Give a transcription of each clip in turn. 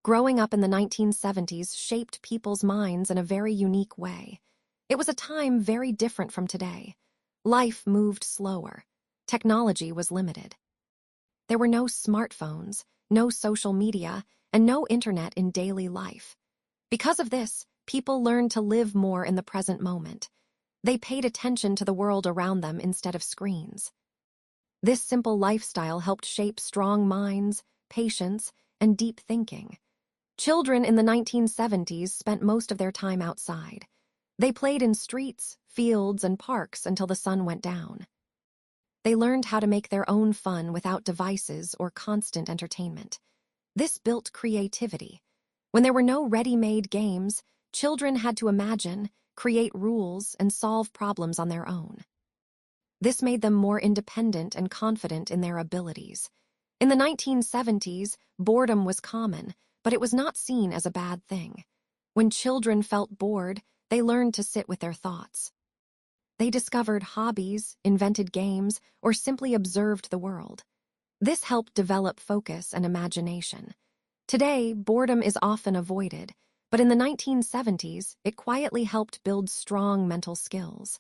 Growing up in the 1970s shaped people's minds in a very unique way. It was a time very different from today. Life moved slower. Technology was limited. There were no smartphones, no social media, and no internet in daily life. Because of this, people learned to live more in the present moment. They paid attention to the world around them instead of screens. This simple lifestyle helped shape strong minds, patience, and deep thinking. Children in the 1970s spent most of their time outside. They played in streets, fields, and parks until the sun went down. They learned how to make their own fun without devices or constant entertainment. This built creativity. When there were no ready-made games, children had to imagine, create rules, and solve problems on their own. This made them more independent and confident in their abilities. In the 1970s, boredom was common, but it was not seen as a bad thing. When children felt bored, they learned to sit with their thoughts. They discovered hobbies, invented games, or simply observed the world. This helped develop focus and imagination. Today, boredom is often avoided, but in the 1970s, it quietly helped build strong mental skills.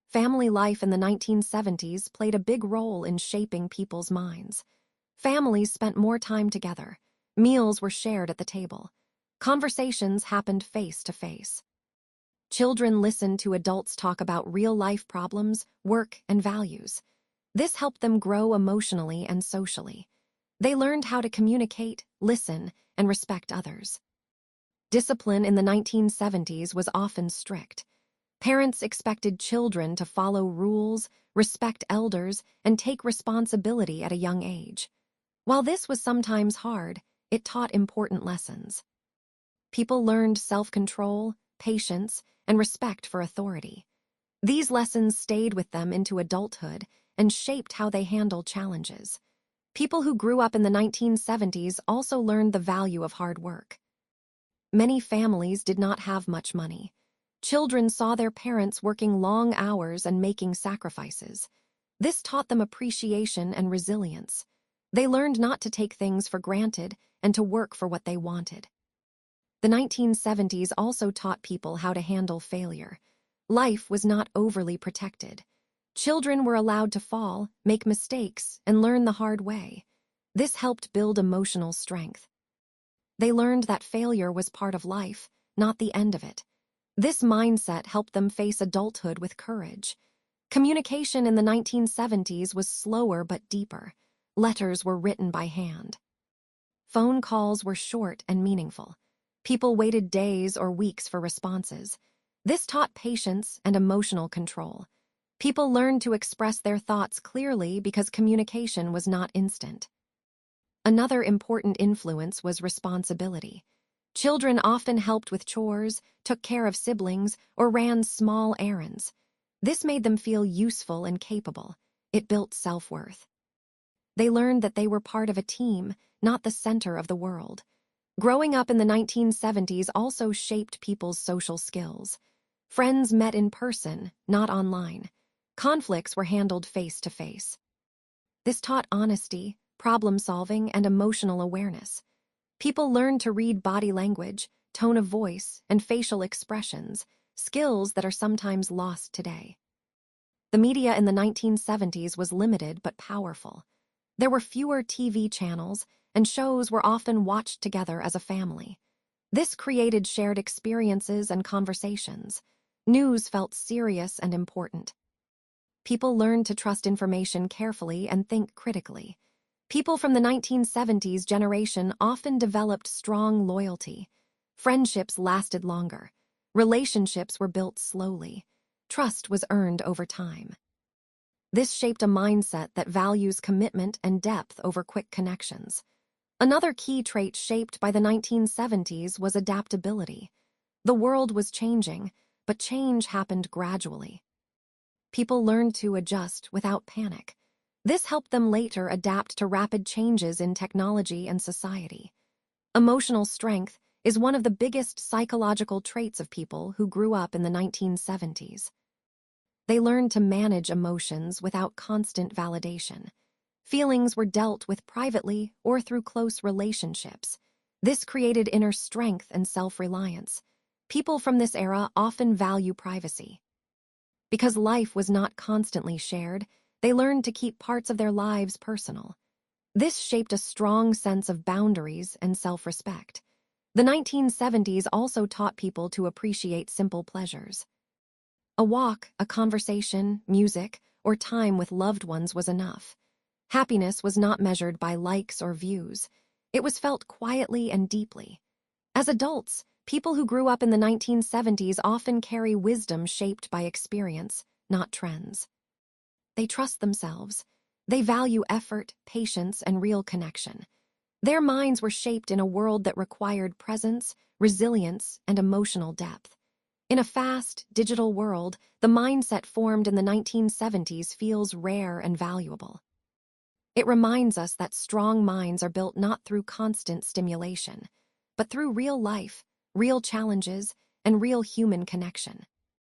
Family life in the 1970s played a big role in shaping people's minds. Families spent more time together. Meals were shared at the table. Conversations happened face to face. Children listened to adults talk about real-life problems, work, and values. This helped them grow emotionally and socially. They learned how to communicate, listen, and respect others. Discipline in the 1970s was often strict. Parents expected children to follow rules, respect elders, and take responsibility at a young age. While this was sometimes hard, it taught important lessons. People learned self-control, patience, and respect for authority. These lessons stayed with them into adulthood and shaped how they handled challenges. People who grew up in the 1970s also learned the value of hard work. Many families did not have much money. Children saw their parents working long hours and making sacrifices. This taught them appreciation and resilience. They learned not to take things for granted and to work for what they wanted. The 1970s also taught people how to handle failure. Life was not overly protected. Children were allowed to fall, make mistakes, and learn the hard way. This helped build emotional strength. They learned that failure was part of life, not the end of it. This mindset helped them face adulthood with courage. Communication in the 1970s was slower but deeper. Letters were written by hand. Phone calls were short and meaningful. People waited days or weeks for responses. This taught patience and emotional control. People learned to express their thoughts clearly because communication was not instant. Another important influence was responsibility. Children often helped with chores, took care of siblings, or ran small errands. This made them feel useful and capable. It built self-worth. They learned that they were part of a team, not the center of the world. Growing up in the 1970s also shaped people's social skills. Friends met in person, not online. Conflicts were handled face-to-face. This taught honesty, problem-solving, and emotional awareness. People learned to read body language, tone of voice, and facial expressions, skills that are sometimes lost today. The media in the 1970s was limited but powerful. There were fewer TV channels, and shows were often watched together as a family. This created shared experiences and conversations. News felt serious and important. People learned to trust information carefully and think critically. People from the 1970s generation often developed strong loyalty. Friendships lasted longer. Relationships were built slowly. Trust was earned over time. This shaped a mindset that values commitment and depth over quick connections. Another key trait shaped by the 1970s was adaptability. The world was changing, but change happened gradually. People learned to adjust without panic. This helped them later adapt to rapid changes in technology and society. Emotional strength is one of the biggest psychological traits of people who grew up in the 1970s. They learned to manage emotions without constant validation. Feelings were dealt with privately or through close relationships. This created inner strength and self-reliance. People from this era often value privacy. Because life was not constantly shared, they learned to keep parts of their lives personal. This shaped a strong sense of boundaries and self-respect. The 1970s also taught people to appreciate simple pleasures. A walk, a conversation, music, or time with loved ones was enough. Happiness was not measured by likes or views. It was felt quietly and deeply. As adults, people who grew up in the 1970s often carry wisdom shaped by experience, not trends. They trust themselves. They value effort, patience, and real connection. Their minds were shaped in a world that required presence, resilience, and emotional depth. In a fast, digital world, the mindset formed in the 1970s feels rare and valuable. It reminds us that strong minds are built not through constant stimulation, but through real life, real challenges, and real human connection.